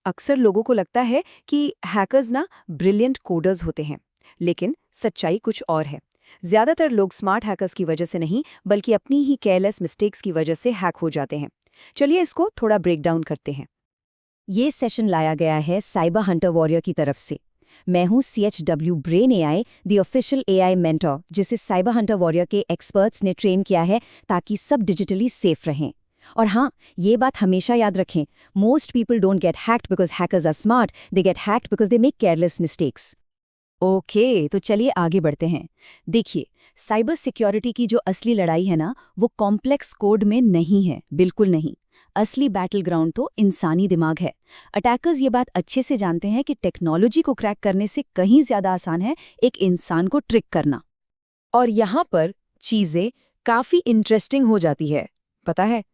अक्सर लोगों को लगता है कि हैकर्स ना ब्रिलियंट कोडर्स होते हैं, लेकिन सच्चाई कुछ और है। ज्यादातर लोग स्मार्ट हैकर्स की वजह से नहीं, बल्कि अपनी ही केयरलेस मिस्टेक्स की वजह से हैक हो जाते हैं। चलिए इसको थोड़ा ब्रेक डाउन करते हैं। ये सेशन लाया गया है साइबर हंटर वॉरियर की तरफ से। मैं हूं CHW brain AI, the official AI mentor, जिसे साइबर हंटर वॉरियर के एक्सपर्ट्स ने ट्रेन किया है ताकि सब डिजिटली सेफ रहें। और हाँ, ये बात हमेशा याद रखें, most people don't get hacked because hackers are smart, they get hacked because they make careless mistakes. Okay, तो चलिए आगे बढ़ते हैं। देखिए, साइबर सिक्योरिटी की जो असली लड़ाई है ना, वो कॉम्प्लेक्स कोड में नहीं है, बिल्कुल नहीं। असली बैटल ग्राउंड तो इंसानी दिमाग है। अटैकर्स ये बात अच्छे से जानते हैं कि टेक्नोलॉजी को क्रैक करने से कहीं ज्यादा आसान है एक इंसान को ट्रिक करना। और यहाँ पर चीजें काफी इंटरेस्टिंग हो जाती है। पता है,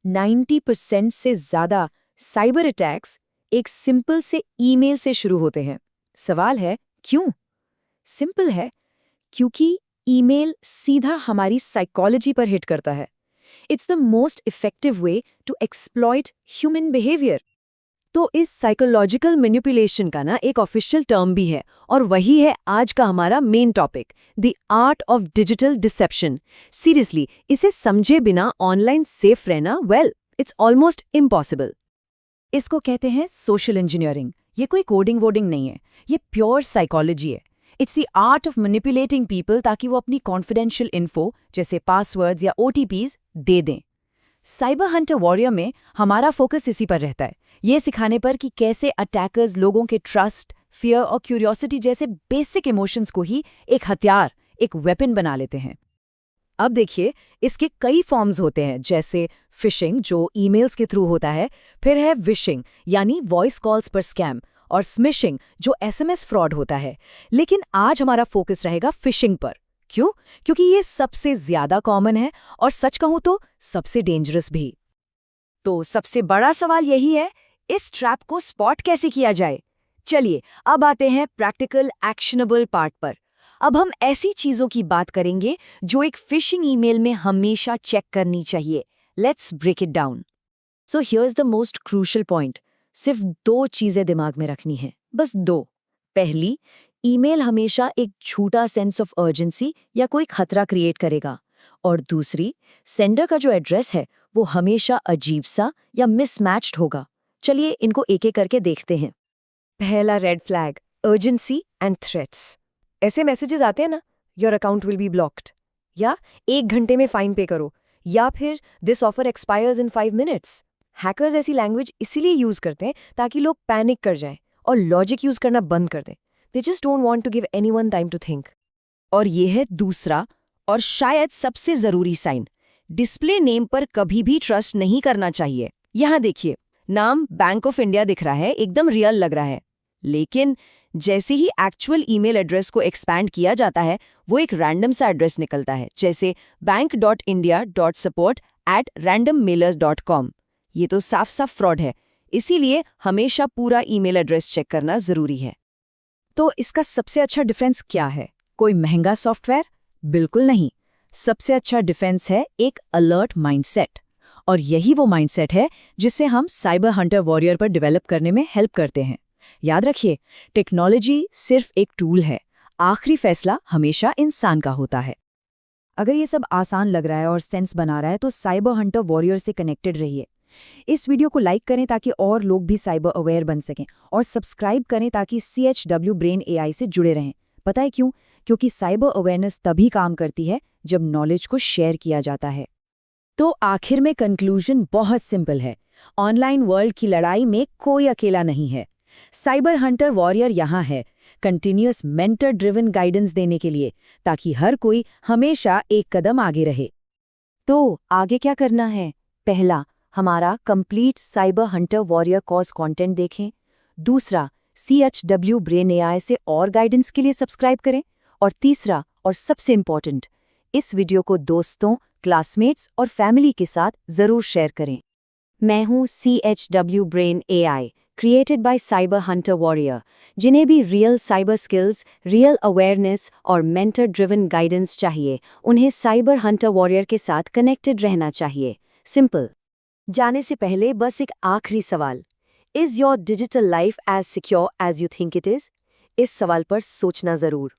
90% से ज्यादा साइबर अटैक्स एक सिंपल से ईमेल से शुरू होते हैं। सवाल है, क्यों? सिंपल है, क्योंकि ईमेल सीधा हमारी साइकोलॉजी पर हिट करता है। It's the most effective way to exploit human behaviour. तो इस साइकोलॉजिकल मैनिपुलेशन का ना एक ऑफिशियल टर्म भी है, और वही है आज का हमारा main topic, the art of digital deception. Seriously, इसे समझे बिना ऑनलाइन सेफ रहना, वेल, इट्स ऑलमोस्ट इम्पॉसिबल। इसको कहते हैं सोशल इंजीनियरिंग। ये कोई कोडिंग वोडिंग नहीं है, ये प्योर साइकोलॉजी है। It's the art of manipulating people ताकि वो अपनी कॉन्फिडेंशियल इन्फो जैसे पासवर्ड्स या OTPs दे दें। साइबर हंटर वॉरियर में हमारा फोकस इसी पर रहता है, ये सिखाने पर कि कैसे अटैकर्स लोगों के ट्रस्ट, फियर और क्यूरियोसिटी जैसे बेसिक इमोशंस को ही एक हथियार, एक वेपन बना लेते हैं। अब देखिए, इसके कई फॉर्म्स होते हैं, जैसे फिशिंग जो ईमेल्स के थ्रू होता है, फिर है विशिंग यानी वॉइस कॉल्स पर स्कैम, और स्मिशिंग जो SMS फ्रॉड होता है। लेकिन आज हमारा फोकस रहेगा फिशिंग पर। क्यों? क्योंकि ये सबसे ज्यादा कॉमन है और सच कहूं तो सबसे डेंजरस भी। तो सबसे बड़ा सवाल यही है, इस ट्रैप को स्पॉट कैसे किया जाए? चलिए अब आते हैं प्रैक्टिकल एक्शनेबल पार्ट पर। अब हम ऐसी चीजों की बात करेंगे जो एक फिशिंग ईमेल में हमेशा चेक करनी चाहिए। Let's break it down. So here's the most crucial point. सिर्फ 2 चीजें दिमाग में रखनी है, बस 2। पहली, ईमेल हमेशा एक झूठा सेंस ऑफ अर्जेंसी या कोई खतरा क्रिएट करेगा। और दूसरी, सेंडर का जो एड्रेस है वो हमेशा अजीब सा या मिसमैच्ड होगा। चलिए इनको एक एक करके देखते हैं। पहला red flag, urgency and threats. ऐसे मैसेजेस आते हैं ना, your account will be blocked, या 1 घंटे में फाइन पे करो, या फिर this offer expires in 5 minutes. Hackers ऐसी लैंग्वेज इसीलिए यूज करते हैं ताकि लोग पैनिक कर जाएं और लॉजिक यूज करना बंद कर दें। They just don't want to give anyone time to think. और ये है दूसरा और शायद सबसे जरूरी साइन, डिस्प्ले नेम पर कभी भी ट्रस्ट नहीं करना चाहिए। यहाँ देखिए, नाम बैंक ऑफ इंडिया दिख रहा है, एकदम रियल लग रहा है। लेकिन जैसे ही एक्चुअल ईमेल एड्रेस को एक्सपैंड किया जाता है, वो एक रैंडम सा एड्रेस निकलता है, जैसे bank.india.support@randommailers.com। ये तो साफ साफ फ्रॉड है। इसीलिए हमेशा पूरा ईमेल एड्रेस चेक करना जरूरी है। तो इसका सबसे अच्छा डिफेंस क्या है? कोई महंगा सॉफ्टवेयर? बिल्कुल नहीं। सबसे अच्छा डिफेंस है एक अलर्ट माइंडसेट। और यही वो माइंडसेट है जिसे हम साइबर हंटर वॉरियर पर डेवलप करने में हेल्प करते हैं। याद रखिए, टेक्नोलॉजी सिर्फ एक टूल है, आखिरी फैसला हमेशा इंसान का होता है। अगर ये सब आसान लग रहा है और सेंस बना रहा है तो साइबर हंटर वॉरियर से कनेक्टेड रहिए। इस वीडियो को लाइक करें ताकि और लोग भी साइबर अवेयर बन सकें, और सब्सक्राइब करें ताकि CHW ब्रेन AI से जुड़े रहें। पता है क्यों? क्योंकि साइबर अवेयरनेस तभी काम करती है जब नॉलेज को शेयर किया जाता है। तो आखिर में कंक्लूजन बहुत सिंपल है, ऑनलाइन वर्ल्ड की लड़ाई में कोई अकेला नहीं है। साइबर हंटर वॉरियर यहाँ है, कंटिन्यूअस मेंटर ड्रिवन गाइडेंस देने के लिए, ताकि हर कोई हमेशा एक कदम आगे रहे। तो आगे क्या करना है? पहला, हमारा complete cyber Hunter warrior course content देखें। दूसरा, CHW ब्रेन AI से और गाइडेंस के लिए सब्सक्राइब करें। और तीसरा और सबसे इम्पोर्टेंट, इस वीडियो को दोस्तों, क्लासमेट्स और फैमिली के साथ जरूर शेयर करें। मैं हूं CHW brain AI, created by cyber Hunter warrior. जिन्हें भी real cyber skills, real awareness और मेंटर ड्रिवन गाइडेंस चाहिए, उन्हें साइबर हंटर वॉरियर के साथ कनेक्टेड रहना चाहिए। सिंपल। जाने से पहले बस एक आखिरी सवाल, is your digital life as secure as you think it is? इस सवाल पर सोचना जरूर।